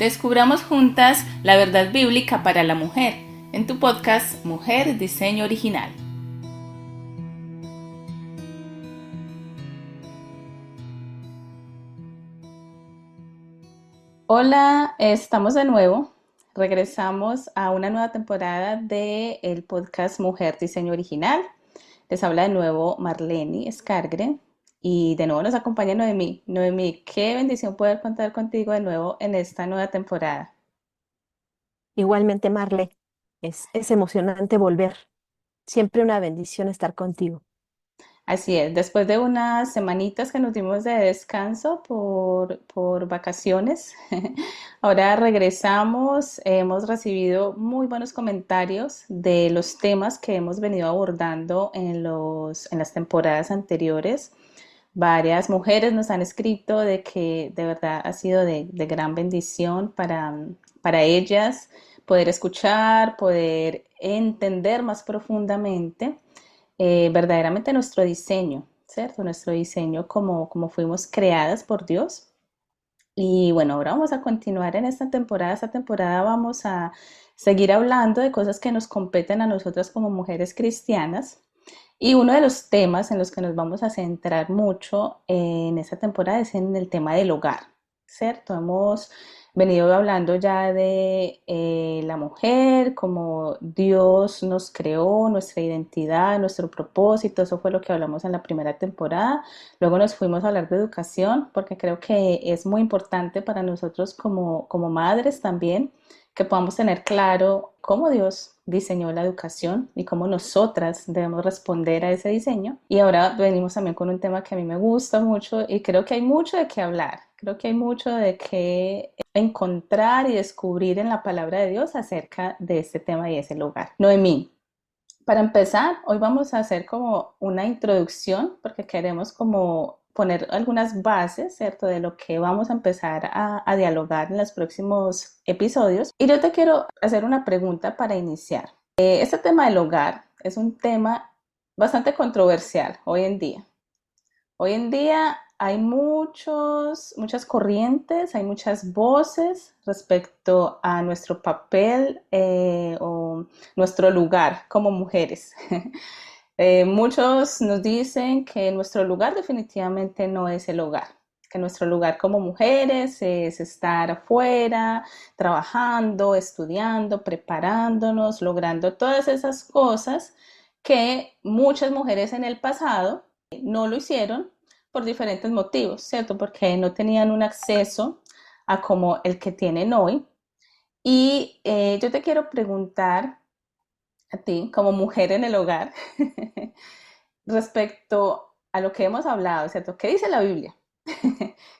Descubramos juntas la verdad bíblica para la mujer en tu podcast Mujer Diseño Original. Hola, estamos de nuevo. Regresamos a una nueva temporada del podcast Mujer Diseño Original. Les habla de nuevo Marlene Escargre y de nuevo nos acompaña Noemí. Noemí, qué bendición poder contar contigo de nuevo en esta nueva temporada. Igualmente, Marle, es emocionante volver. Siempre una bendición estar contigo. Así es, después de unas semanitas que nos dimos de descanso por vacaciones, ahora regresamos, hemos recibido muy buenos comentarios de los temas que hemos venido abordando en las temporadas anteriores. Varias mujeres nos han escrito de que de verdad ha sido de gran bendición para ellas poder escuchar, poder entender más profundamente verdaderamente nuestro diseño, ¿cierto? Nuestro diseño como fuimos creadas por Dios. Y bueno, ahora vamos a continuar en esta temporada. Esta temporada vamos a seguir hablando de cosas que nos competen a nosotras como mujeres cristianas. Y uno de los temas en los que nos vamos a centrar mucho en esta temporada es en el tema del hogar, ¿cierto? Hemos venido hablando ya de la mujer, como Dios nos creó, nuestra identidad, nuestro propósito, eso fue lo que hablamos en la primera temporada. Luego nos fuimos a hablar de educación, porque creo que es muy importante para nosotros como madres también que podamos tener claro cómo Dios diseñó la educación y cómo nosotras debemos responder a ese diseño. Y ahora venimos también con un tema que a mí me gusta mucho y creo que hay mucho de qué hablar. Creo que hay mucho de qué encontrar y descubrir en la palabra de Dios acerca de este tema y ese lugar. Noemí, para empezar, hoy vamos a hacer como una introducción porque queremos como poner algunas bases, ¿cierto? De lo que vamos a empezar a dialogar en los próximos episodios. Y yo te quiero hacer una pregunta para iniciar. Este tema del hogar es un tema bastante controversial hoy en día. Hoy en día hay muchas corrientes, hay muchas voces respecto a nuestro papel o nuestro lugar como mujeres. Muchos nos dicen que nuestro lugar definitivamente no es el hogar, que nuestro lugar como mujeres es estar afuera, trabajando, estudiando, preparándonos, logrando todas esas cosas que muchas mujeres en el pasado no lo hicieron por diferentes motivos, ¿cierto? Porque no tenían un acceso a como el que tienen hoy. Y yo te quiero preguntar a ti, como mujer en el hogar, respecto a lo que hemos hablado, ¿cierto? ¿Qué dice la Biblia?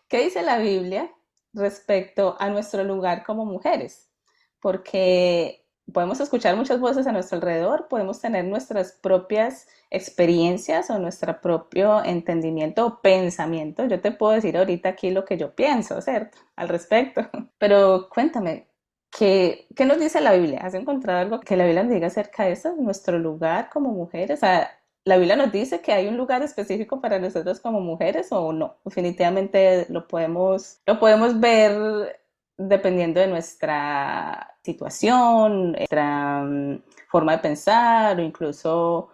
¿Qué dice la Biblia respecto a nuestro lugar como mujeres? Porque podemos escuchar muchas voces a nuestro alrededor, podemos tener nuestras propias experiencias o nuestro propio entendimiento o pensamiento. Yo te puedo decir ahorita aquí lo que yo pienso, ¿cierto? Al respecto. Pero cuéntame, ¿qué nos dice la Biblia? ¿Has encontrado algo que la Biblia nos diga acerca de eso? Nuestro lugar como mujeres. O sea, ¿la Biblia nos dice que hay un lugar específico para nosotros como mujeres o no? Definitivamente lo podemos ver dependiendo de nuestra situación, nuestra forma de pensar o incluso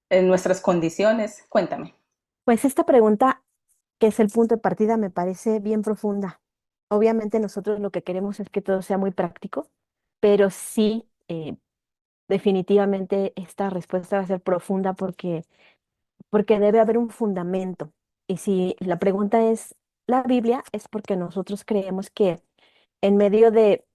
en nuestras condiciones. Cuéntame. Pues esta pregunta, que es el punto de partida, me parece bien profunda. Obviamente nosotros lo que queremos es que todo sea muy práctico, pero sí, definitivamente esta respuesta va a ser profunda porque debe haber un fundamento. Y si la pregunta es la Biblia, es porque nosotros creemos que en medio de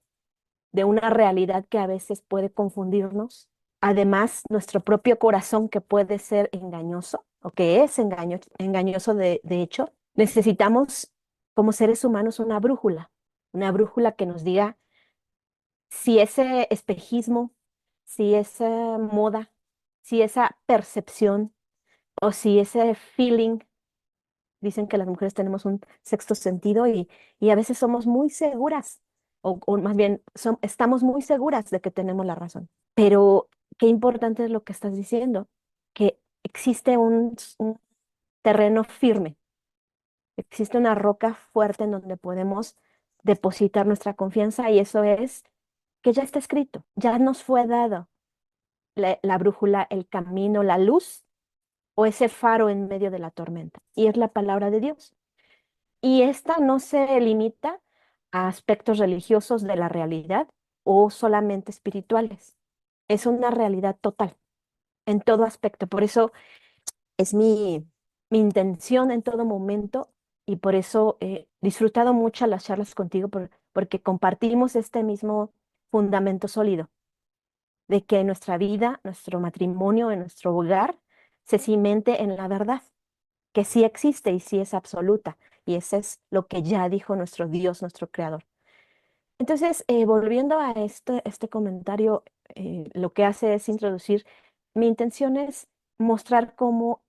una realidad que a veces puede confundirnos. Además, nuestro propio corazón que puede ser engañoso o que es engañoso de hecho, necesitamos como seres humanos una brújula que nos diga si ese espejismo, si esa moda, si esa percepción o si ese feeling. Dicen que las mujeres tenemos un sexto sentido y a veces somos muy seguras, o más bien estamos muy seguras de que tenemos la razón. Pero qué importante es lo que estás diciendo, que existe un terreno firme, existe una roca fuerte en donde podemos depositar nuestra confianza y eso es que ya está escrito, ya nos fue dado la brújula, el camino, la luz o ese faro en medio de la tormenta. Y es la palabra de Dios. Y esta no se limita a aspectos religiosos de la realidad o solamente espirituales. Es una realidad total en todo aspecto. Por eso es mi intención en todo momento y por eso he disfrutado mucho las charlas contigo porque compartimos este mismo fundamento sólido de que nuestra vida, nuestro matrimonio, en nuestro hogar, se cimente en la verdad, que sí existe y sí es absoluta. Y ese es lo que ya dijo nuestro Dios, nuestro Creador. Entonces, volviendo a este comentario, lo que hace es introducir, mi intención es mostrar cómo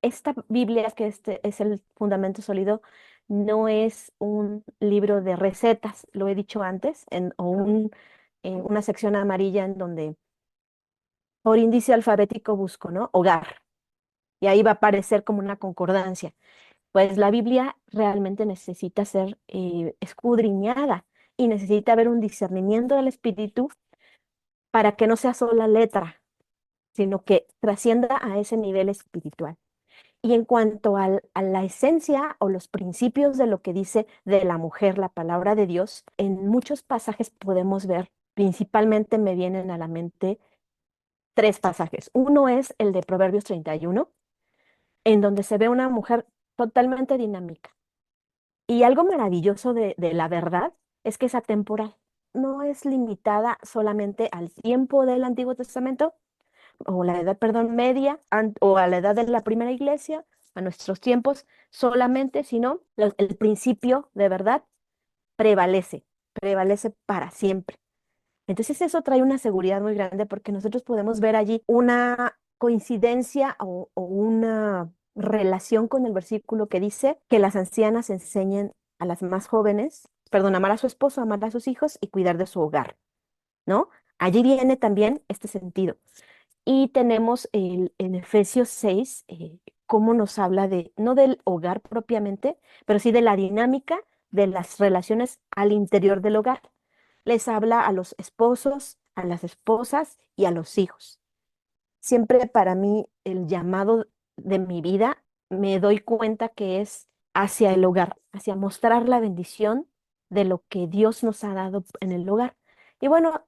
esta Biblia, que este es el fundamento sólido, no es un libro de recetas, lo he dicho antes, o una sección amarilla en donde por índice alfabético busco, ¿no? Hogar. Y ahí va a aparecer como una concordancia. Pues la Biblia realmente necesita ser escudriñada y necesita haber un discernimiento del espíritu para que no sea sola letra, sino que trascienda a ese nivel espiritual. Y en cuanto a la esencia o los principios de lo que dice de la mujer la palabra de Dios, en muchos pasajes podemos ver, principalmente me vienen a la mente tres pasajes. Uno es el de Proverbios 31, en donde se ve una mujer totalmente dinámica. Y algo maravilloso de la verdad es que es atemporal. No es limitada solamente al tiempo del Antiguo Testamento, o la edad, perdón, media, o a la edad de la primera iglesia, a nuestros tiempos solamente, sino el principio de verdad prevalece, prevalece para siempre. Entonces eso trae una seguridad muy grande porque nosotros podemos ver allí una coincidencia o una relación con el versículo que dice que las ancianas enseñen a las más jóvenes, perdón, amar a su esposo, amar a sus hijos y cuidar de su hogar, ¿no? Allí viene también este sentido. Y tenemos en Efesios 6, cómo nos habla de, no del hogar propiamente, pero sí de la dinámica de las relaciones al interior del hogar. Les habla a los esposos, a las esposas y a los hijos. Siempre para mí el llamado de mi vida me doy cuenta que es hacia el hogar, hacia mostrar la bendición de lo que Dios nos ha dado en el hogar. Y bueno,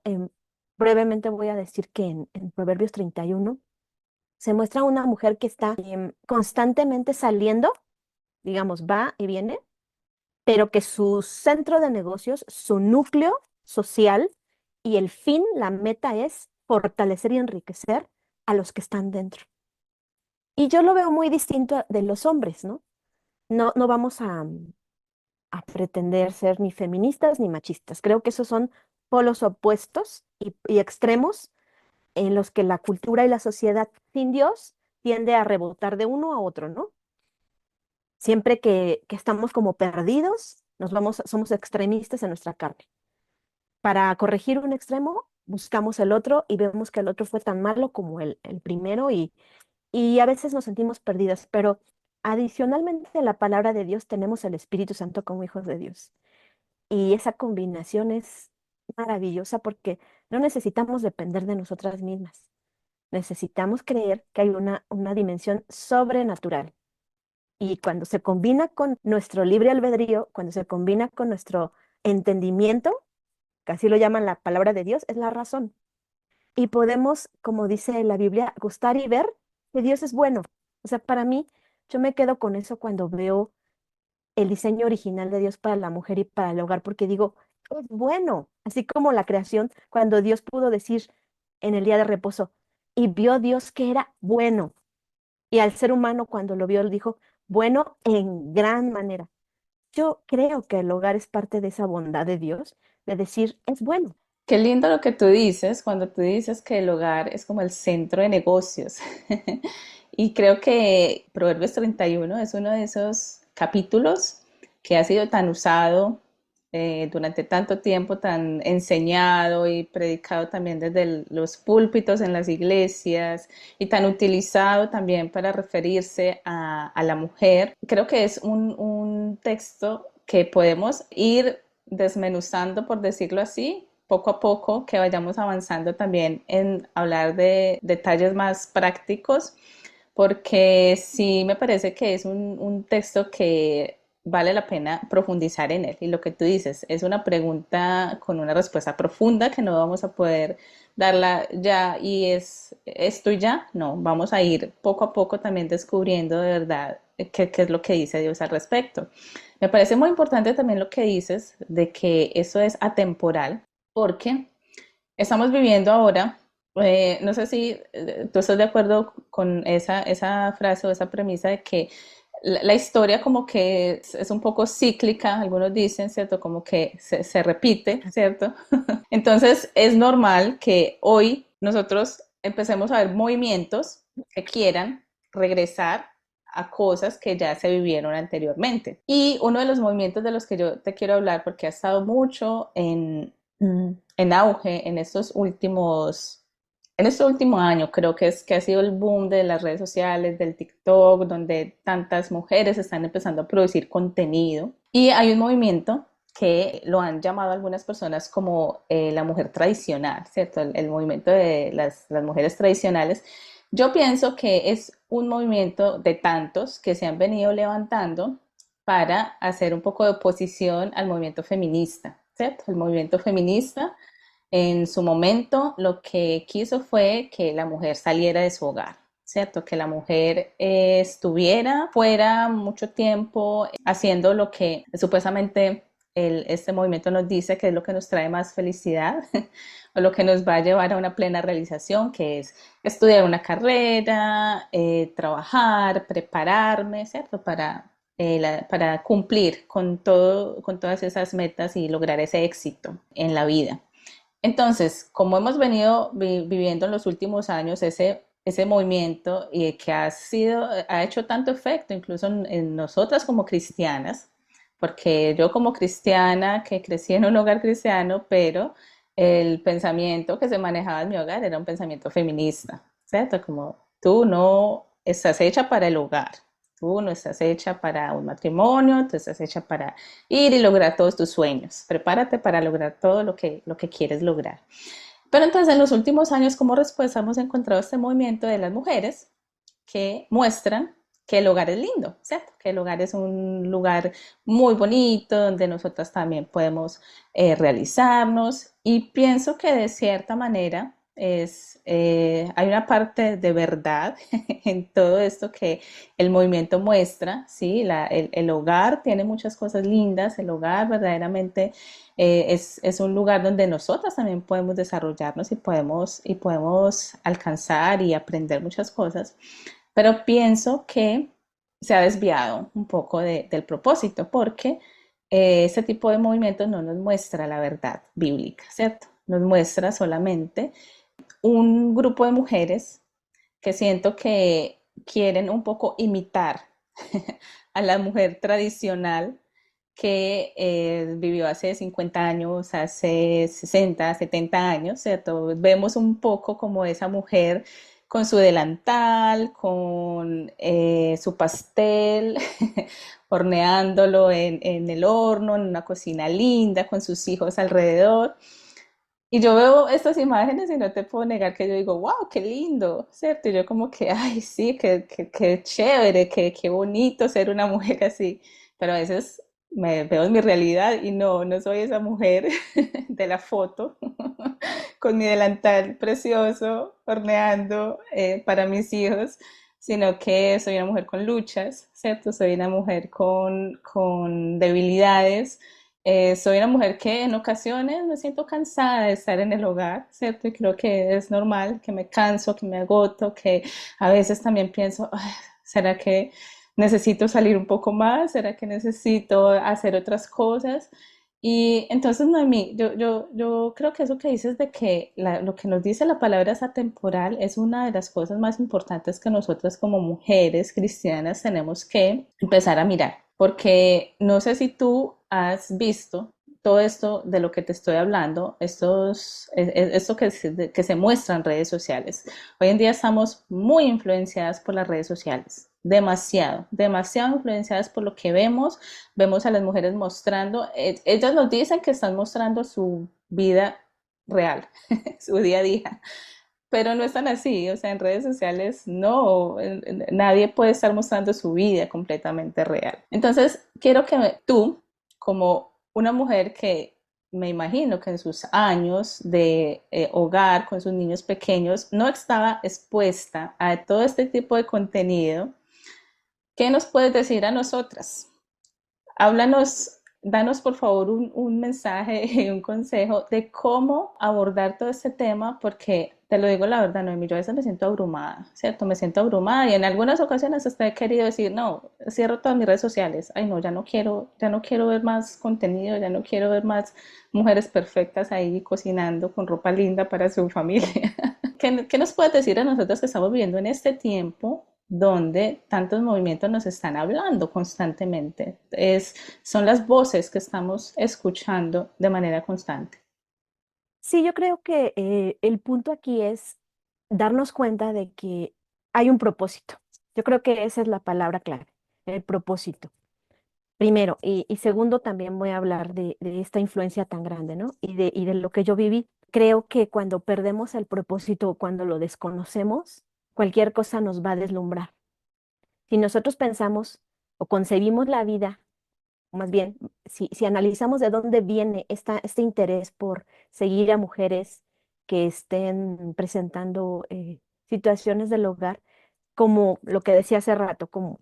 brevemente voy a decir que en Proverbios 31 se muestra una mujer que está constantemente saliendo, digamos, va y viene, pero que su centro de negocios, su núcleo social y el fin, la meta es fortalecer y enriquecer a los que están dentro. Y yo lo veo muy distinto de los hombres, ¿no? No vamos a pretender ser ni feministas ni machistas. Creo que esos son polos opuestos y extremos en los que la cultura y la sociedad sin Dios tiende a rebotar de uno a otro, ¿no? Siempre que estamos como perdidos, somos extremistas en nuestra carne. Para corregir un extremo, buscamos el otro y vemos que el otro fue tan malo como el primero y a veces nos sentimos perdidas, pero adicionalmente en la palabra de Dios tenemos el Espíritu Santo como hijos de Dios. Y esa combinación es maravillosa porque no necesitamos depender de nosotras mismas. Necesitamos creer que hay una dimensión sobrenatural. Y cuando se combina con nuestro libre albedrío, cuando se combina con nuestro entendimiento, que así lo llaman la palabra de Dios, es la razón. Y podemos, como dice la Biblia, gustar y ver que Dios es bueno. O sea, para mí, yo me quedo con eso cuando veo el diseño original de Dios para la mujer y para el hogar, porque digo, es bueno. Así como la creación, cuando Dios pudo decir en el día de reposo, y vio Dios que era bueno. Y al ser humano, cuando lo vio, él dijo, bueno en gran manera. Yo creo que el hogar es parte de esa bondad de Dios, de decir, es bueno. Qué lindo lo que tú dices cuando tú dices que el hogar es como el centro de negocios. Y creo que Proverbios 31 es uno de esos capítulos que ha sido tan usado durante tanto tiempo, tan enseñado y predicado también desde los púlpitos en las iglesias y tan utilizado también para referirse a la mujer. Creo que es un texto que podemos ir desmenuzando, por decirlo así, poco a poco, que vayamos avanzando también en hablar de detalles más prácticos, porque sí me parece que es un texto que vale la pena profundizar en él. Y lo que tú dices es una pregunta con una respuesta profunda que no vamos a poder darla ya y es esto y ya. No, vamos a ir poco a poco también descubriendo de verdad qué es lo que dice Dios al respecto. Me parece muy importante también lo que dices de que eso es atemporal, porque estamos viviendo ahora, no sé si tú estás de acuerdo con esa frase o esa premisa de que la historia como que es un poco cíclica, algunos dicen, ¿cierto? Como que se repite, ¿cierto? Entonces es normal que hoy nosotros empecemos a ver movimientos que quieran regresar a cosas que ya se vivieron anteriormente. Y uno de los movimientos de los que yo te quiero hablar, porque ha estado mucho en auge en este último año, creo que es que ha sido el boom de las redes sociales, del TikTok, donde tantas mujeres están empezando a producir contenido. Y hay un movimiento que lo han llamado algunas personas como la mujer tradicional, ¿cierto? El movimiento de las mujeres tradicionales. Yo pienso que es un movimiento de tantos que se han venido levantando para hacer un poco de oposición al movimiento feminista, ¿cierto? El movimiento feminista en su momento lo que quiso fue que la mujer saliera de su hogar, ¿cierto? Que la mujer estuviera fuera mucho tiempo haciendo lo que supuestamente este movimiento nos dice que es lo que nos trae más felicidad o lo que nos va a llevar a una plena realización, que es estudiar una carrera, trabajar, prepararme, ¿cierto? Para cumplir con todas esas metas y lograr ese éxito en la vida. Entonces, como hemos venido viviendo en los últimos años ese movimiento y que ha hecho tanto efecto incluso en nosotras como cristianas, porque yo como cristiana que crecí en un hogar cristiano, pero el pensamiento que se manejaba en mi hogar era un pensamiento feminista, ¿cierto? Como tú no estás hecha para el hogar, tú no estás hecha para un matrimonio, tú estás hecha para ir y lograr todos tus sueños. Prepárate para lograr todo lo que quieres lograr. Pero entonces en los últimos años como respuesta hemos encontrado este movimiento de las mujeres que muestran que el hogar es lindo, ¿cierto? Que el hogar es un lugar muy bonito donde nosotras también podemos realizarnos y pienso que de cierta manera hay una parte de verdad en todo esto que el movimiento muestra, ¿sí? El hogar tiene muchas cosas lindas, el hogar verdaderamente es un lugar donde nosotras también podemos desarrollarnos y podemos alcanzar y aprender muchas cosas, pero pienso que se ha desviado un poco del propósito porque este tipo de movimientos no nos muestra la verdad bíblica, ¿cierto? Nos muestra solamente un grupo de mujeres que siento que quieren un poco imitar a la mujer tradicional que vivió hace 50 años, hace 60, 70 años, ¿cierto? Vemos un poco como esa mujer con su delantal, con su pastel, horneándolo en el horno, en una cocina linda, con sus hijos alrededor. Y yo veo estas imágenes y no te puedo negar que yo digo, wow, qué lindo, ¿cierto? Y yo como que, ay, sí, qué chévere, qué bonito ser una mujer así. Pero a veces me veo en mi realidad y no soy esa mujer de la foto con mi delantal precioso horneando para mis hijos, sino que soy una mujer con luchas, ¿cierto? Soy una mujer con debilidades, soy una mujer que en ocasiones me siento cansada de estar en el hogar, ¿cierto? Y creo que es normal que me canso, que me agoto, que a veces también pienso, "Ay, ¿será que necesito salir un poco más? ¿Será que necesito hacer otras cosas?" Y entonces, Noemí, yo creo que eso que dices de que lo que nos dice la palabra es atemporal es una de las cosas más importantes que nosotras como mujeres cristianas tenemos que empezar a mirar, porque no sé si tú has visto todo esto de lo que te estoy hablando, esto que se muestra en redes sociales. Hoy en día estamos muy influenciadas por las redes sociales. demasiado, demasiado influenciadas por lo que vemos, vemos a las mujeres mostrando, ellas nos dicen que están mostrando su vida real, su día a día, pero no están así, o sea, en redes sociales no, nadie puede estar mostrando su vida completamente real. Entonces, quiero que tú, como una mujer que me imagino que en sus años de hogar con sus niños pequeños no estaba expuesta a todo este tipo de contenido, ¿qué nos puedes decir a nosotras? Háblanos, danos por favor un mensaje y un consejo de cómo abordar todo este tema, porque te lo digo la verdad, Noemi, yo a veces me siento abrumada, ¿cierto? Me siento abrumada y en algunas ocasiones hasta he querido decir, no, cierro todas mis redes sociales, ay no, ya no quiero ver más contenido, ya no quiero ver más mujeres perfectas ahí cocinando con ropa linda para su familia. ¿Qué nos puedes decir a nosotros que estamos viviendo en este tiempo donde tantos movimientos nos están hablando constantemente? Son las voces que estamos escuchando de manera constante. Sí, yo creo que el punto aquí es darnos cuenta de que hay un propósito. Yo creo que esa es la palabra clave, el propósito. Primero, y segundo, también voy a hablar de esta influencia tan grande, ¿no? Y de lo que yo viví. Creo que cuando perdemos el propósito, cuando lo desconocemos, cualquier cosa nos va a deslumbrar. Si nosotros pensamos o concebimos la vida, o más bien, si analizamos de dónde viene este interés por seguir a mujeres que estén presentando situaciones del hogar, como lo que decía hace rato, como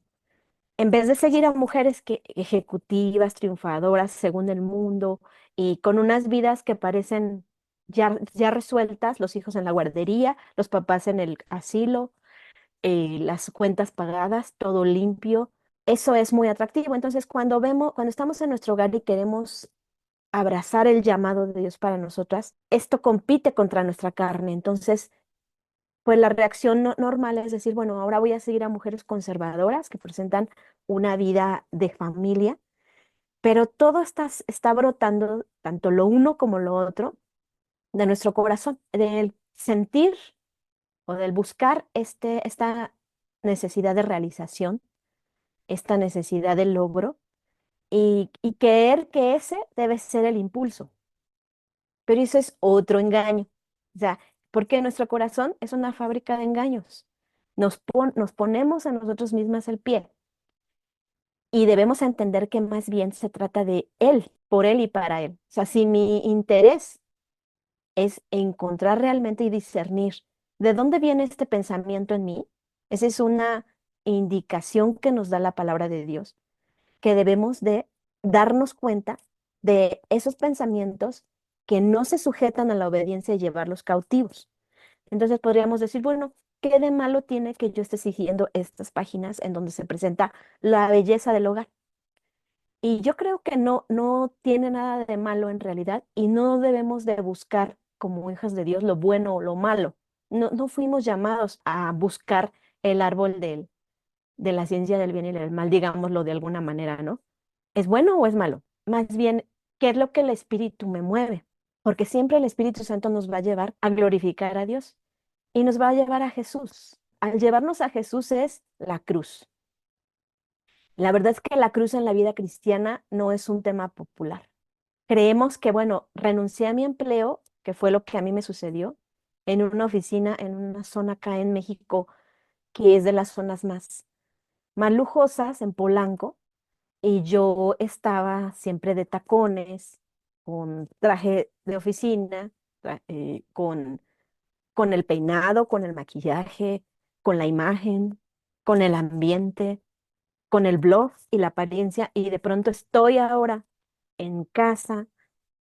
en vez de seguir a mujeres que ejecutivas, triunfadoras, según el mundo, y con unas vidas que parecen ya resueltas, los hijos en la guardería, los papás en el asilo, las cuentas pagadas, todo limpio, eso es muy atractivo. Entonces, cuando estamos en nuestro hogar y queremos abrazar el llamado de Dios para nosotras, esto compite contra nuestra carne. Entonces, pues la reacción normal es decir, bueno, ahora voy a seguir a mujeres conservadoras que presentan una vida de familia, pero todo está brotando, tanto lo uno como lo otro, de nuestro corazón, del sentir o del buscar esta necesidad de realización, esta necesidad de logro y creer que ese debe ser el impulso. Pero eso es otro engaño. O sea, porque nuestro corazón es una fábrica de engaños. Nos ponemos a nosotros mismas el pie y debemos entender que más bien se trata de Él, por Él y para Él. O sea, si mi interés es encontrar realmente y discernir de dónde viene este pensamiento en mí, esa es una indicación que nos da la palabra de Dios, que debemos de darnos cuenta de esos pensamientos que no se sujetan a la obediencia y llevarlos cautivos. Entonces podríamos decir, bueno, ¿qué de malo tiene que yo esté siguiendo estas páginas en donde se presenta la belleza del hogar? Y yo creo que no tiene nada de malo en realidad y no debemos de buscar como hijas de Dios lo bueno o lo malo. No fuimos llamados a buscar el árbol de la ciencia del bien y del mal, digámoslo de alguna manera, ¿no? ¿Es bueno o es malo? Más bien, ¿qué es lo que el Espíritu me mueve? Porque siempre el Espíritu Santo nos va a llevar a glorificar a Dios y nos va a llevar a Jesús. Al llevarnos a Jesús es la cruz. La verdad es que la cruz en la vida cristiana no es un tema popular. Creemos que, bueno, renuncié a mi empleo, que fue lo que a mí me sucedió, en una oficina, en una zona acá en México, que es de las zonas más lujosas, en Polanco, y yo estaba siempre de tacones, con traje de oficina, con el peinado, con el maquillaje, con la imagen, con el ambiente, con el blog y la apariencia, y de pronto estoy ahora en casa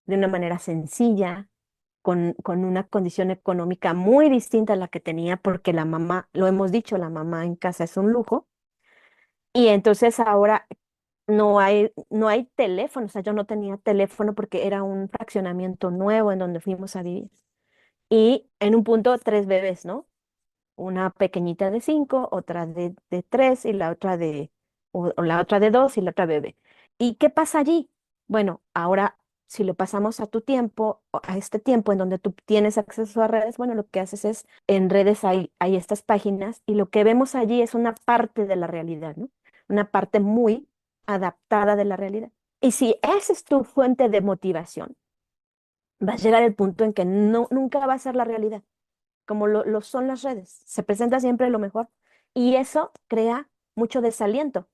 de una manera sencilla, con una condición económica muy distinta a la que tenía, porque la mamá, lo hemos dicho, la mamá en casa es un lujo, y entonces ahora no hay teléfono, o sea, yo no tenía teléfono porque era un fraccionamiento nuevo en donde fuimos a vivir. Y en un punto, tres bebés, ¿no? Una pequeñita de 5, otra de 3 y la otra o la otra de 2 y la otra bebé. ¿Y qué pasa allí? Bueno, ahora Si lo pasamos a tu tiempo, o a este tiempo en donde tú tienes acceso a redes, bueno, lo que haces es, en redes hay estas páginas y lo que vemos allí es una parte de la realidad, ¿no? Una parte muy adaptada de la realidad. Y si esa es tu fuente de motivación, va a llegar el punto en que nunca va a ser la realidad, como lo son las redes. Se presenta siempre lo mejor y eso crea mucho desaliento,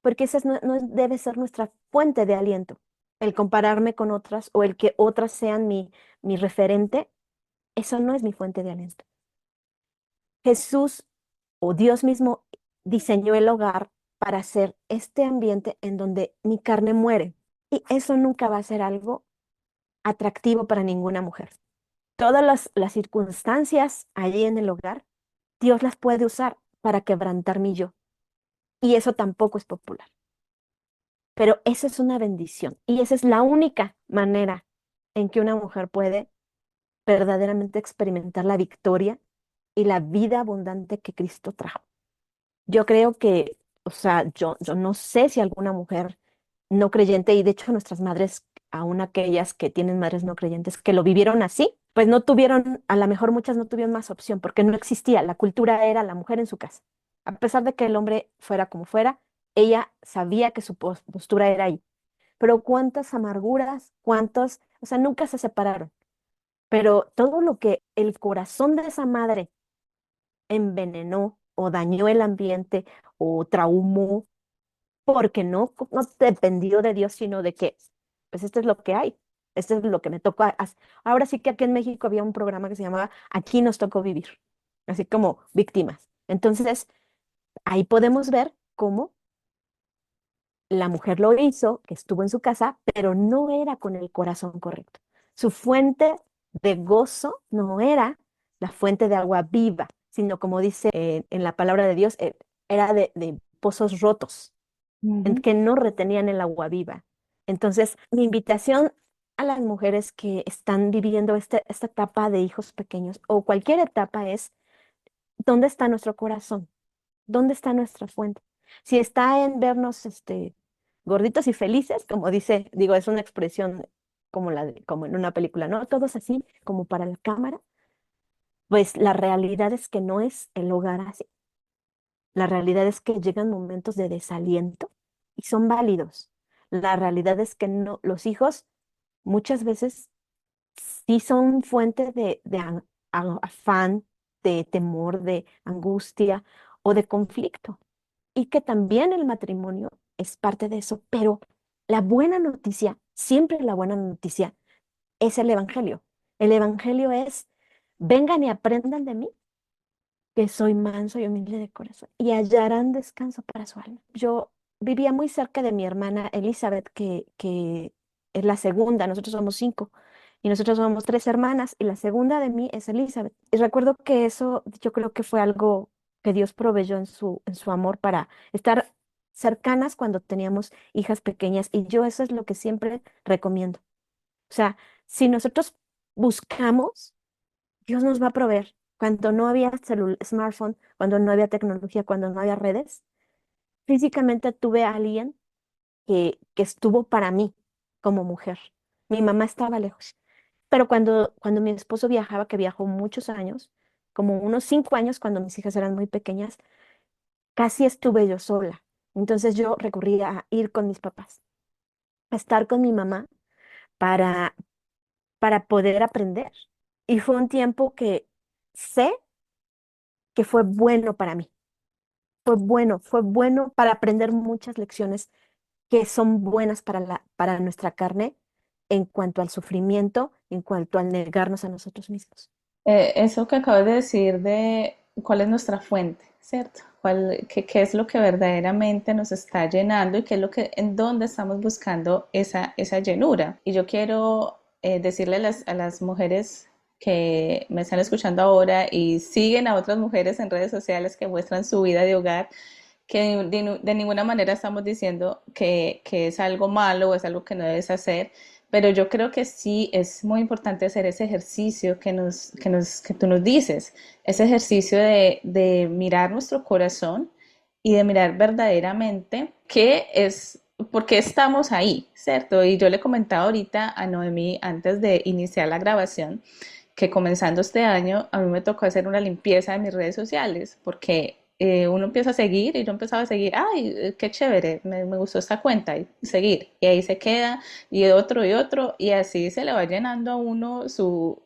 porque esa no debe ser nuestra fuente de aliento. El compararme con otras o el que otras sean mi referente, eso no es mi fuente de aliento. Jesús o Dios mismo diseñó el hogar para hacer este ambiente en donde mi carne muere. Y eso nunca va a ser algo atractivo para ninguna mujer. Todas las circunstancias allí en el hogar, Dios las puede usar para quebrantar mi yo. Y eso tampoco es popular. Pero esa es una bendición. Y esa es la única manera en que una mujer puede verdaderamente experimentar la victoria y la vida abundante que Cristo trajo. Yo creo que, o sea, yo no sé si alguna mujer no creyente, y de hecho nuestras madres, aun aquellas que tienen madres no creyentes, que lo vivieron así, pues no tuvieron, a lo mejor muchas no tuvieron más opción, porque no existía, la cultura era la mujer en su casa. A pesar de que el hombre fuera como fuera, ella sabía que su postura era ahí. Pero cuántas amarguras, cuántos, o sea, nunca se separaron. Pero todo lo que el corazón de esa madre envenenó o dañó el ambiente o traumó, porque no dependió de Dios, sino de que, pues esto es lo que hay, esto es lo que me tocó. Ahora sí que aquí en México había un programa que se llamaba Aquí nos tocó vivir, así como víctimas. Entonces, ahí podemos ver cómo la mujer lo hizo, que estuvo en su casa, pero no era con el corazón correcto. Su fuente de gozo no era la fuente de agua viva, sino como dice en la palabra de Dios, era de pozos rotos, en Ujú. que no retenían el agua viva. Entonces, mi invitación a las mujeres que están viviendo esta etapa de hijos pequeños o cualquier etapa es, ¿dónde está nuestro corazón? ¿Dónde está nuestra fuente? Si está en vernos gorditos y felices, como dice, digo, es una expresión como, como en una película, ¿no? Todos así, como para la cámara, pues la realidad es que no es el hogar así. La realidad es que llegan momentos de desaliento y son válidos. La realidad es que no, los hijos muchas veces sí son fuente de afán, de temor, de angustia o de conflicto. Y que también el matrimonio es parte de eso, pero la buena noticia, siempre la buena noticia, es el Evangelio. El Evangelio es, vengan y aprendan de mí, que soy manso y humilde de corazón, y hallarán descanso para su alma. Yo vivía muy cerca de mi hermana Elizabeth, que es la segunda, nosotros somos cinco, y nosotros somos tres hermanas, y la segunda de mí es Elizabeth. Y recuerdo que eso yo creo que fue algo que Dios proveyó en su amor para estar cercanas cuando teníamos hijas pequeñas, y yo eso es lo que siempre recomiendo. O sea, si nosotros buscamos, Dios nos va a proveer. Cuando no había smartphone, cuando no había tecnología, cuando no había redes, físicamente tuve a alguien que estuvo para mí como mujer. Mi mamá estaba lejos, pero cuando mi esposo viajaba, que viajó muchos años, como unos 5 años cuando mis hijas eran muy pequeñas, casi estuve yo sola. Entonces yo recurría a ir con mis papás, a estar con mi mamá para, para poder aprender. Y fue un tiempo que sé que fue bueno para mí. Fue bueno para aprender muchas lecciones que son buenas para para nuestra carne en cuanto al sufrimiento, en cuanto al negarnos a nosotros mismos. Eso que acabas de decir de cuál es nuestra fuente, ¿cierto? Qué es lo que verdaderamente nos está llenando y qué es lo que, en dónde estamos buscando esa llenura. Y yo quiero decirle a las mujeres que me están escuchando ahora y siguen a otras mujeres en redes sociales que muestran su vida de hogar, que de ninguna manera estamos diciendo que es algo malo o es algo que no debes hacer, pero yo creo que sí es muy importante hacer ese ejercicio que tú nos dices, ese ejercicio de mirar nuestro corazón y de mirar verdaderamente qué es ¿por qué estamos ahí? ¿Cierto? Y yo le comentaba ahorita a Noemí antes de iniciar la grabación que comenzando este año a mí me tocó hacer una limpieza de mis redes sociales porque uno empieza a seguir y yo empezaba a seguir, ay, qué chévere, me gustó esta cuenta y seguir. Y ahí se queda y otro y así se le va llenando a uno sus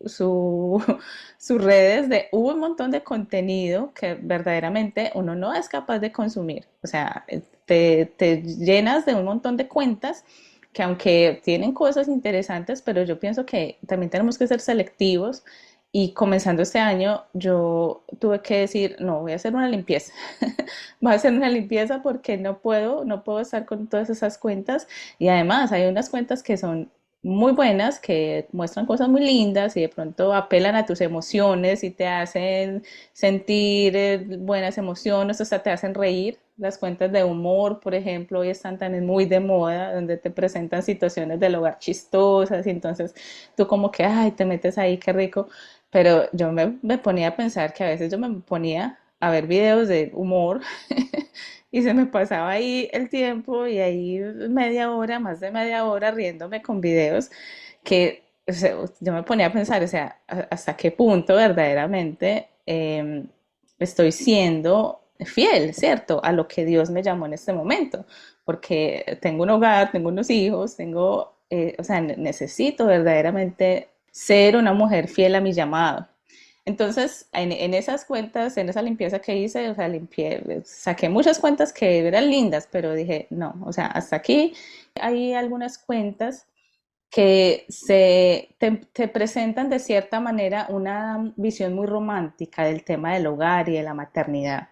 redes de un montón de contenido que verdaderamente uno no es capaz de consumir. O sea, te llenas de un montón de cuentas que aunque tienen cosas interesantes, pero yo pienso que también tenemos que ser selectivos y comenzando este año yo tuve que decir, no, voy a hacer una limpieza, voy a hacer una limpieza porque no puedo estar con todas esas cuentas y además hay unas cuentas que son muy buenas, que muestran cosas muy lindas y de pronto apelan a tus emociones y te hacen sentir buenas emociones, o sea, te hacen reír. Las cuentas de humor, por ejemplo, hoy están también muy de moda, donde te presentan situaciones del hogar chistosas y entonces tú como que, ay, te metes ahí, qué rico. Pero yo me ponía a pensar que a veces yo me ponía a ver videos de humor y se me pasaba ahí el tiempo y ahí media hora, más de media hora riéndome con videos que o sea, yo me ponía a pensar, o sea, hasta qué punto verdaderamente estoy siendo fiel, ¿cierto? A lo que Dios me llamó en este momento, porque tengo un hogar, tengo unos hijos, o sea, necesito verdaderamente ser una mujer fiel a mi llamado. Entonces, en esas cuentas, en esa limpieza que hice, o sea, saqué muchas cuentas que eran lindas, pero dije, no, o sea, hasta aquí hay algunas cuentas que te presentan de cierta manera una visión muy romántica del tema del hogar y de la maternidad.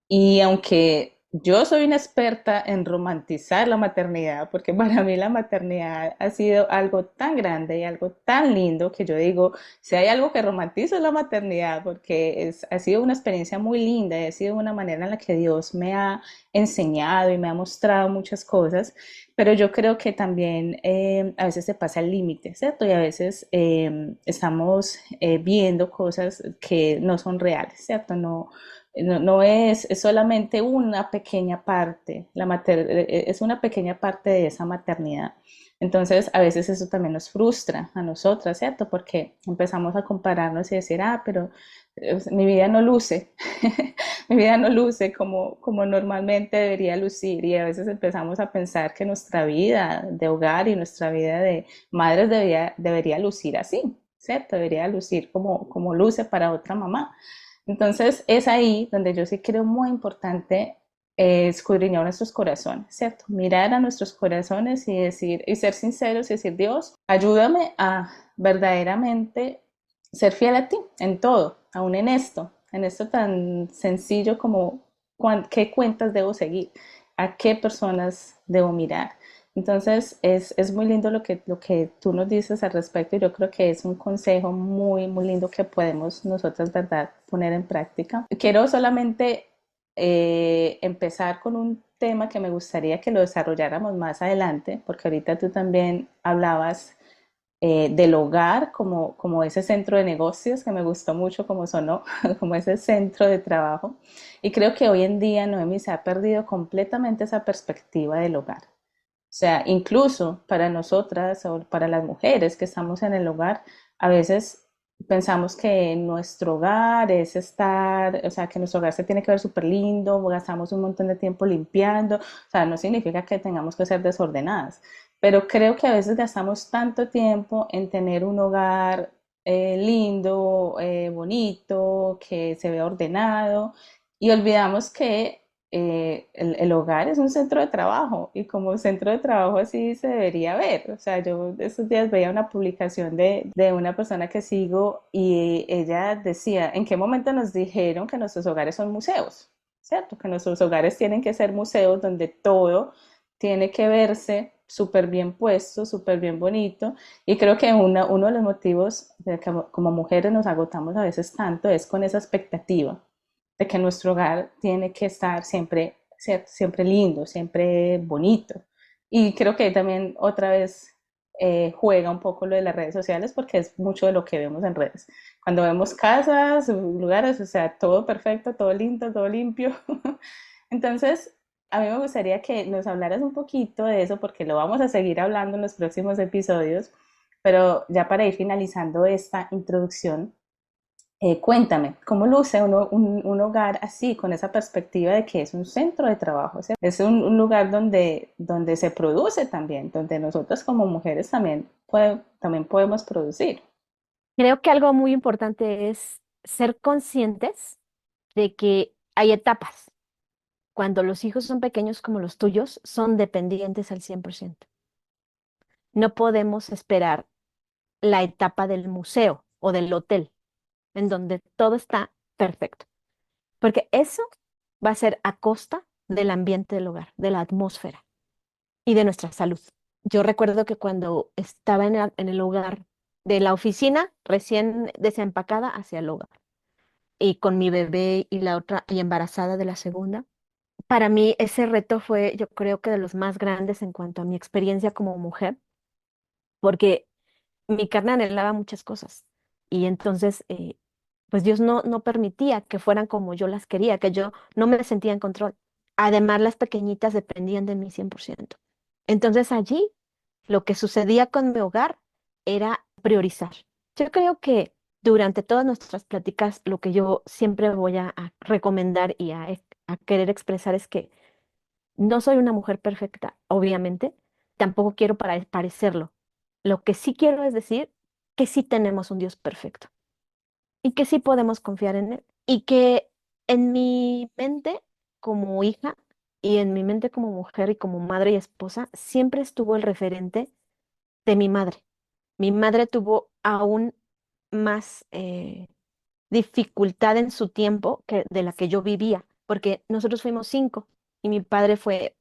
Y aunque yo soy una experta en romantizar la maternidad, porque para mí la maternidad ha sido algo tan grande y algo tan lindo que yo digo, si hay algo que romantizo es la maternidad, porque ha sido una experiencia muy linda y ha sido una manera en la que Dios me ha enseñado y me ha mostrado muchas cosas, pero yo creo que también a veces se pasa el límite, ¿cierto? Y a veces estamos viendo cosas que no son reales, ¿cierto? No es solamente una pequeña parte, es una pequeña parte de esa maternidad. Entonces, a veces eso también nos frustra a nosotras, ¿cierto? Porque empezamos a compararnos y decir, ah, pero mi vida no luce, mi vida no luce como normalmente debería lucir. Y a veces empezamos a pensar que nuestra vida de hogar y nuestra vida de madres debería lucir así, ¿cierto? Debería lucir como luce para otra mamá. Entonces es ahí donde yo sí creo muy importante escudriñar nuestros corazones, ¿cierto? Mirar a nuestros corazones y decir, y ser sinceros y decir, Dios, ayúdame a verdaderamente ser fiel a ti en todo, aún en esto tan sencillo como qué cuentas debo seguir, a qué personas debo mirar. Entonces es muy lindo lo que tú nos dices al respecto y yo creo que es un consejo muy, muy lindo que podemos nosotras, ¿verdad?, poner en práctica. Quiero solamente empezar con un tema que me gustaría que lo desarrolláramos más adelante, porque ahorita tú también hablabas del hogar como ese centro de negocios que me gustó mucho como sonó, como ese centro de trabajo. Y creo que hoy en día, Noemi, se ha perdido completamente esa perspectiva del hogar. O sea, incluso para nosotras o para las mujeres que estamos en el hogar, a veces pensamos que nuestro hogar es estar, o sea, que nuestro hogar se tiene que ver súper lindo, gastamos un montón de tiempo limpiando, o sea, no significa que tengamos que ser desordenadas, pero creo que a veces gastamos tanto tiempo en tener un hogar lindo, bonito, que se vea ordenado y olvidamos que el hogar es un centro de trabajo y como centro de trabajo así se debería ver. O sea, yo estos días veía una publicación de una persona que sigo y ella decía, ¿en qué momento nos dijeron que nuestros hogares son museos? ¿Cierto? Que nuestros hogares tienen que ser museos donde todo tiene que verse súper bien puesto, súper bien bonito. Y creo que uno de los motivos de que como mujeres nos agotamos a veces tanto es con esa expectativa de que nuestro hogar tiene que estar siempre, siempre lindo, siempre bonito. Y creo que también otra vez juega un poco lo de las redes sociales porque es mucho de lo que vemos en redes. Cuando vemos casas, lugares, o sea, todo perfecto, todo lindo, todo limpio. Entonces, A mí me gustaría que nos hablaras un poquito de eso porque lo vamos a seguir hablando en los próximos episodios, pero ya para ir finalizando esta introducción, cuéntame, ¿cómo luce un hogar así, con esa perspectiva de que es un centro de trabajo? Es un lugar donde se produce también, donde nosotros como mujeres también podemos producir. Creo que algo muy importante es ser conscientes de que hay etapas. Cuando los hijos son pequeños como los tuyos, son dependientes al 100%. No podemos esperar la etapa del museo o del hotel, en donde todo está perfecto, porque eso va a ser a costa del ambiente del hogar, de la atmósfera y de nuestra salud. Yo recuerdo que cuando estaba en el hogar de la oficina, recién desempacada hacia el hogar, y con mi bebé y la otra, y embarazada de la segunda, para mí ese reto fue, yo creo que de los más grandes en cuanto a mi experiencia como mujer, porque mi carne anhelaba muchas cosas. Y entonces, pues Dios no permitía que fueran como yo las quería, que yo no me sentía en control. Además, las pequeñitas dependían de mí 100%. Entonces, allí, lo que sucedía con mi hogar era priorizar. Yo creo que durante todas nuestras pláticas, lo que yo siempre voy a recomendar y a querer expresar es que no soy una mujer perfecta, obviamente, tampoco quiero parecerlo. Lo que sí quiero es decir que sí tenemos un Dios perfecto y que sí podemos confiar en Él y que en mi mente como hija y en mi mente como mujer y como madre y esposa siempre estuvo el referente de mi madre. Mi madre tuvo aún más dificultad en su tiempo que de la que yo vivía, porque nosotros fuimos 5 y mi padre fue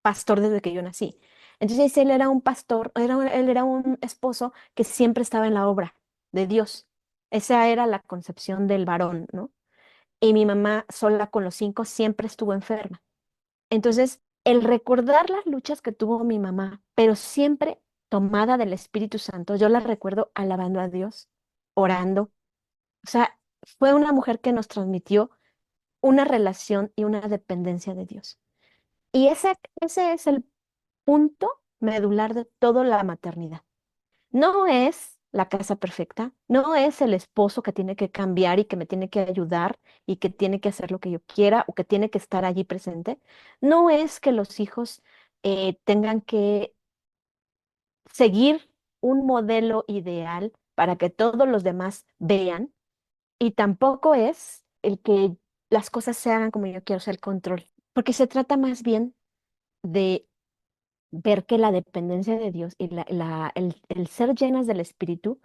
pastor desde que yo nací. Entonces él era un pastor, él era un esposo que siempre estaba en la obra de Dios. Esa era la concepción del varón, ¿no? Y mi mamá sola con los 5 siempre estuvo enferma. Entonces, el recordar las luchas que tuvo mi mamá, pero siempre tomada del Espíritu Santo, yo la recuerdo alabando a Dios, orando. O sea, fue una mujer que nos transmitió una relación y una dependencia de Dios. Y ese es el punto medular de toda la maternidad. No es la casa perfecta, no es el esposo que tiene que cambiar y que me tiene que ayudar y que tiene que hacer lo que yo quiera o que tiene que estar allí presente. No es que los hijos tengan que seguir un modelo ideal para que todos los demás vean y tampoco es el que las cosas se hagan como yo quiero, o sea, el control, porque se trata más bien de ver que la dependencia de Dios y el ser llenas del Espíritu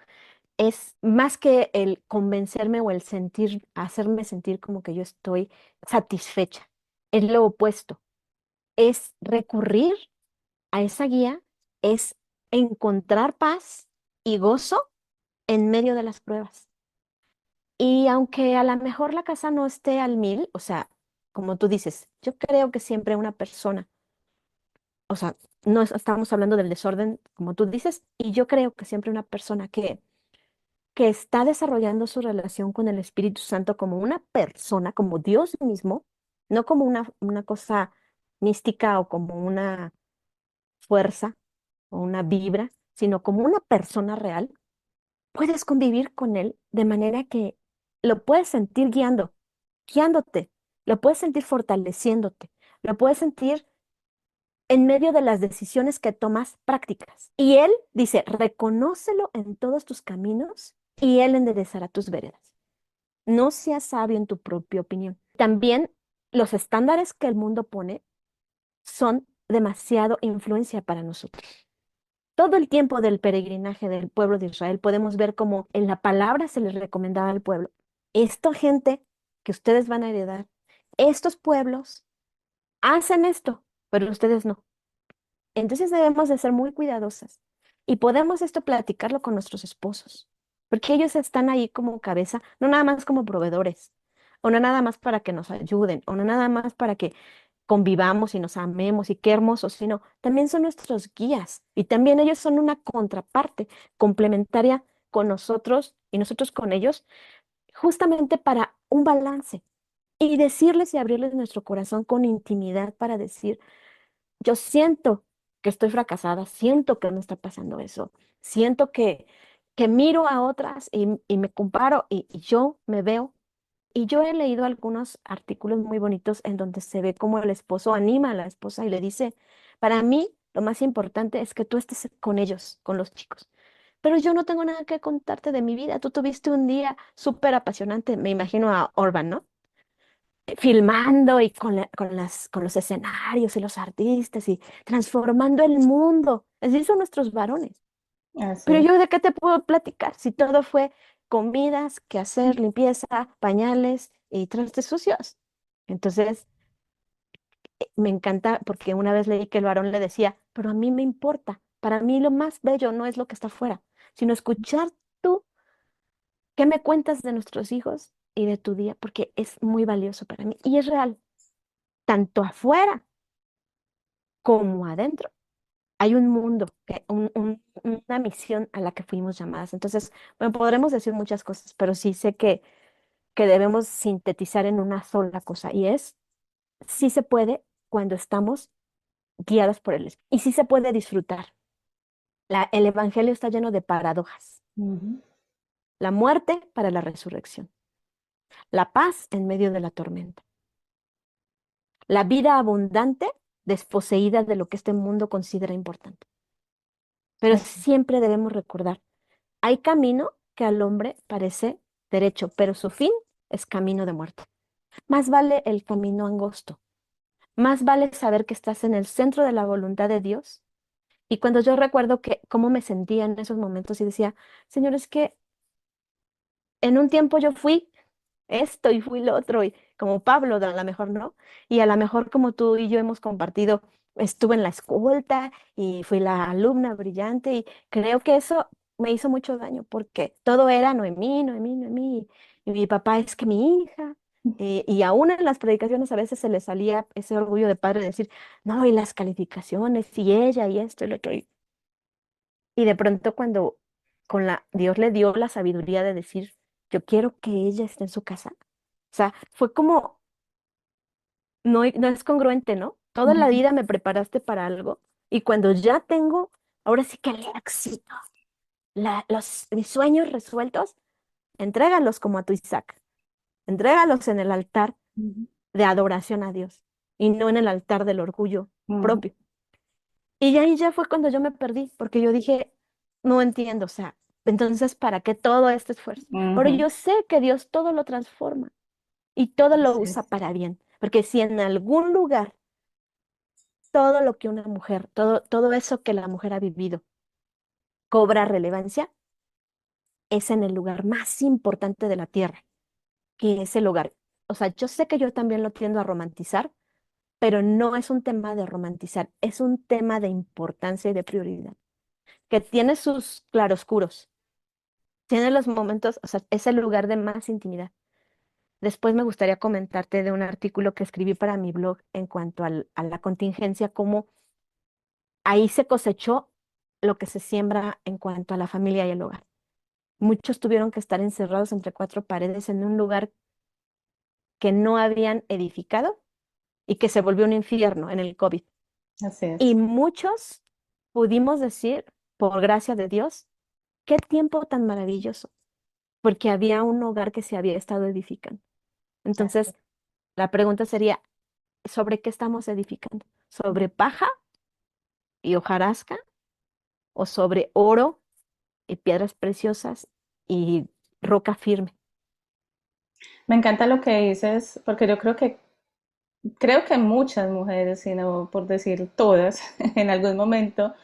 es más que el convencerme o el sentir, hacerme sentir como que yo estoy satisfecha. Es lo opuesto, es recurrir a esa guía, es encontrar paz y gozo en medio de las pruebas. Y aunque a lo mejor la casa no esté al mil, o sea, como tú dices, yo creo que siempre una persona, o sea, no estamos hablando del desorden, como tú dices, y yo creo que siempre una persona que está desarrollando su relación con el Espíritu Santo como una persona, como Dios mismo, no como una cosa mística o como una fuerza o una vibra, sino como una persona real, puedes convivir con él de manera que lo puedes sentir guiándote, lo puedes sentir fortaleciéndote, lo puedes sentir en medio de las decisiones que tomas prácticas. Y él dice, reconócelo en todos tus caminos y él enderezará tus veredas. No seas sabio en tu propia opinión. También los estándares que el mundo pone son demasiado influencia para nosotros. Todo el tiempo del peregrinaje del pueblo de Israel podemos ver cómo en la palabra se les recomendaba al pueblo, esta gente que ustedes van a heredar, estos pueblos hacen esto, pero ustedes no. Entonces debemos de ser muy cuidadosas y podemos esto platicarlo con nuestros esposos, porque ellos están ahí como cabeza, no nada más como proveedores, o no nada más para que nos ayuden, o no nada más para que convivamos y nos amemos y qué hermoso, sino también son nuestros guías y también ellos son una contraparte complementaria con nosotros y nosotros con ellos, justamente para un balance. y decirles y abrirles nuestro corazón con intimidad para decir, yo siento que estoy fracasada, siento que me está pasando eso, siento que miro a otras y me comparo y yo me veo. Y yo he leído algunos artículos muy bonitos en donde se ve cómo el esposo anima a la esposa y le dice, para mí lo más importante es que tú estés con ellos, con los chicos. Pero yo no tengo nada que contarte de mi vida. Tú tuviste un día súper apasionante, me imagino a Orban, ¿no? Filmando y con los escenarios y los artistas y transformando el mundo. Así son nuestros varones. Así Pero es. yo de qué te puedo platicar si todo fue comidas, quehacer, limpieza, pañales y trastes sucios. Entonces, me encanta porque una vez leí que el varón le decía, pero a mí me importa, para mí lo más bello no es lo que está afuera, sino escuchar tú qué me cuentas de nuestros hijos y de tu día, porque es muy valioso para mí y es real, tanto afuera como adentro. Hay un mundo, una misión a la que fuimos llamadas. Entonces, bueno, podremos decir muchas cosas, pero sí sé que debemos sintetizar en una sola cosa y es, sí se puede cuando estamos guiados por el Espíritu y sí se puede disfrutar. El Evangelio está lleno de paradojas. Ujú. La muerte para la resurrección, la paz en medio de la tormenta, la vida abundante desposeída de lo que este mundo considera importante. Pero Así. siempre debemos recordar, hay camino que al hombre parece derecho, pero su fin es camino de muerte. Más vale el camino angosto. Más vale saber que estás en el centro de la voluntad de Dios. Y cuando yo recuerdo que cómo me sentía en esos momentos y decía, Señor, es que en un tiempo yo fui esto y fui lo otro, y como Pablo, a lo mejor no, y a lo mejor como tú y yo hemos compartido, estuve en la escolta y fui la alumna brillante y creo que eso me hizo mucho daño porque todo era Noemí, Noemí, Noemí, y mi papá es que mi hija, y aún en las predicaciones a veces se le salía ese orgullo de padre de decir, no, y las calificaciones, y ella, y esto, y lo otro, y de pronto cuando Dios le dio la sabiduría de decir, yo quiero que ella esté en su casa. O sea, fue como, no, no es congruente, ¿no? Toda la Ujú. vida me preparaste para algo y cuando ya tengo, ahora sí que el éxito, mis sueños resueltos, entrégalos como a tu Isaac, entrégalos en el altar Ujú. de adoración a Dios y no en el altar del orgullo Ujú. propio. Y ahí ya fue cuando yo me perdí, porque yo dije, no entiendo, o sea, entonces, ¿para qué todo este esfuerzo? Pero Ujú. yo sé que Dios todo lo transforma y todo lo Así usa es. para bien, porque si en algún lugar todo lo que una mujer, todo eso que la mujer ha vivido cobra relevancia, es en el lugar más importante de la tierra, que es el hogar. O sea, yo sé que yo también lo tiendo a romantizar, pero no es un tema de romantizar, es un tema de importancia y de prioridad, que tiene sus claroscuros. Tiene los momentos, o sea, es el lugar de más intimidad. Después me gustaría comentarte de un artículo que escribí para mi blog en cuanto a la contingencia, cómo ahí se cosechó lo que se siembra en cuanto a la familia y el hogar. Muchos tuvieron que estar encerrados entre cuatro paredes en un lugar que no habían edificado y que se volvió un infierno en el COVID. Así Y es. muchos pudimos decir, por gracia de Dios, qué tiempo tan maravilloso, porque había un hogar que se había estado edificando. Así Entonces, es. la pregunta sería, ¿sobre qué estamos edificando? ¿Sobre paja y hojarasca o sobre oro y piedras preciosas y roca firme? Me encanta lo que dices, porque yo creo que muchas mujeres, sino por decir todas, en algún momento,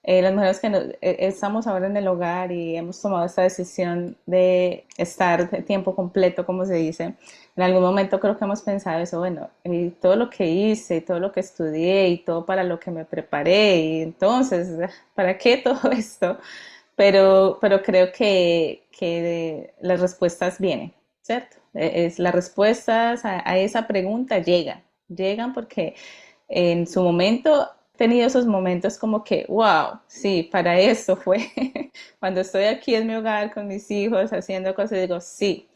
las mujeres que estamos ahora en el hogar y hemos tomado esta decisión de estar de tiempo completo, como se dice, en algún momento creo que hemos pensado eso, bueno, y todo lo que hice, y todo lo que estudié, y todo para lo que me preparé, y entonces, ¿para qué todo esto? Pero creo que las respuestas vienen, ¿cierto? Las respuestas a esa pregunta llegan porque en su momento he tenido esos momentos como que, wow, sí, para eso fue. Cuando estoy aquí en mi hogar con mis hijos haciendo cosas, digo, sí.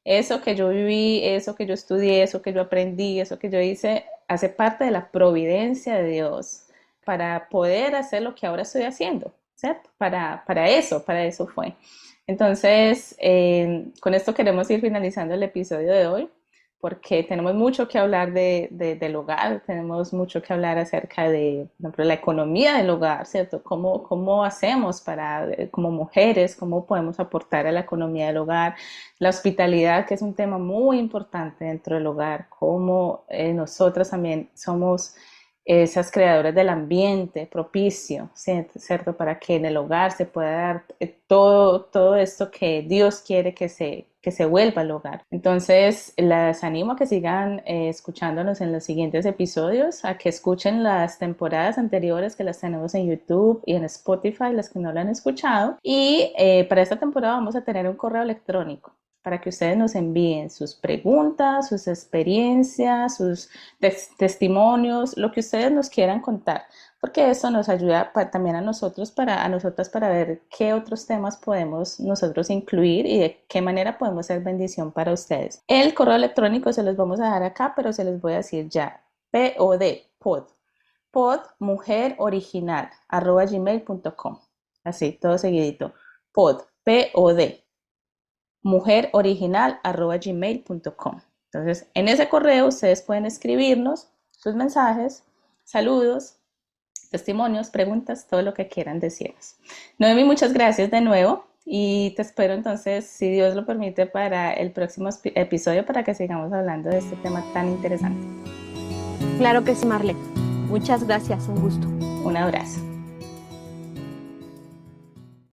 eso que yo viví, eso que yo estudié, eso que yo aprendí, eso que yo hice, hace parte de la providencia de Dios para poder hacer lo que ahora estoy haciendo, ¿cierto? Para eso fue. Entonces, con esto queremos ir finalizando el episodio de hoy, porque tenemos mucho que hablar del hogar, tenemos mucho que hablar acerca de, por ejemplo, la economía del hogar, ¿cierto? ¿Cómo hacemos para, como mujeres, cómo podemos aportar a la economía del hogar? La hospitalidad, que es un tema muy importante dentro del hogar, cómo nosotras también somos esas creadoras del ambiente propicio, ¿cierto? Para que en el hogar se pueda dar todo esto que Dios quiere que se vuelva al hogar. Entonces, las animo a que sigan escuchándonos en los siguientes episodios, a que escuchen las temporadas anteriores que las tenemos en YouTube y en Spotify, las que no lo han escuchado. Y para esta temporada vamos a tener un correo electrónico para que ustedes nos envíen sus preguntas, sus experiencias, sus testimonios, lo que ustedes nos quieran contar, porque eso nos ayuda también a nosotros, a nosotras para ver qué otros temas podemos nosotros incluir y de qué manera podemos ser bendición para ustedes. El correo electrónico se los vamos a dar acá, pero se los voy a decir ya. pod mujeroriginal @gmail.com. Así, todo seguidito. Pod mujeroriginal@gmail.com. Entonces, en ese correo ustedes pueden escribirnos sus mensajes, saludos, testimonios, preguntas, todo lo que quieran decirnos. Noemi, muchas gracias de nuevo y te espero entonces, si Dios lo permite, para el próximo episodio para que sigamos hablando de este tema tan interesante. Claro que sí, Marle. Muchas gracias, un gusto. Un abrazo.